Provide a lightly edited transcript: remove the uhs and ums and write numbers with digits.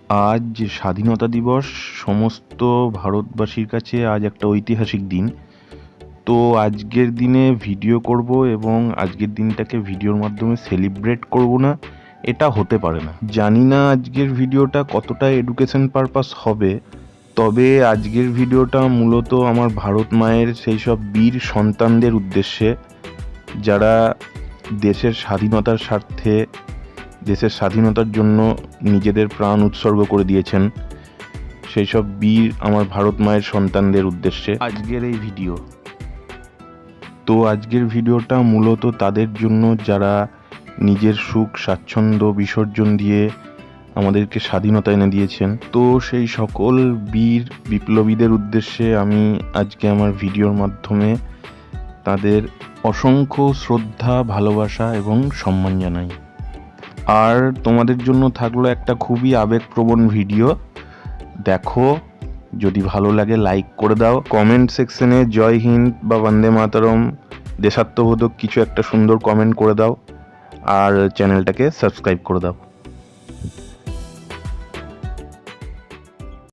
আজ স্বাধীনতা দিবস। সমস্ত ভারতবাসীর কাছে আজ একটা ঐতিহাসিক দিন। তো আজকের দিনে ভিডিও করব এবং আজকের দিনটাকে ভিডিওর মাধ্যমে সেলিব্রেট করব না, এটা হতে পারে না। জানি না আজকের ভিডিওটা কতটা এডুকেশন পারপাস হবে, তবে আজকের ভিডিওটা মূলত আমার ভারত মায়ের সেই সব বীর সন্তানদের উদ্দেশ্যে, যারা দেশের স্বাধীনতার স্বার্থে, দেশের স্বাধীনতার জন্য নিজেদের প্রাণ উৎসর্গ করে দিয়েছেন, সেই সব বীর আমার ভারত মায়ের সন্তানদের উদ্দেশ্যে আজকের এই ভিডিও। তো আজকের ভিডিওটা মূলত তাদের জন্য যারা নিজের সুখ স্বাচ্ছন্দ্য বিসর্জন দিয়ে আমাদেরকে স্বাধীনতা এনে দিয়েছেন। তো সেই সকল বীর বিপ্লবীদের উদ্দেশ্যে আমি আজকে আমার ভিডিওর মাধ্যমে তাদের অসংখ্য শ্রদ্ধা, ভালোবাসা এবং সম্মান জানাই। আর তোমাদের জন্য থাকলো একটা খুবই আবেগপ্রবণ ভিডিও, দেখো। যদি ভালো লাগে লাইক করে দাও, কমেন্ট সেকশনে জয় হিন্দ বা বন্দে মাতরম দেশাত্মবোধক কিছু একটা সুন্দর কমেন্ট করে দাও, আর চ্যানেলটাকে সাবস্ক্রাইব করে দাও।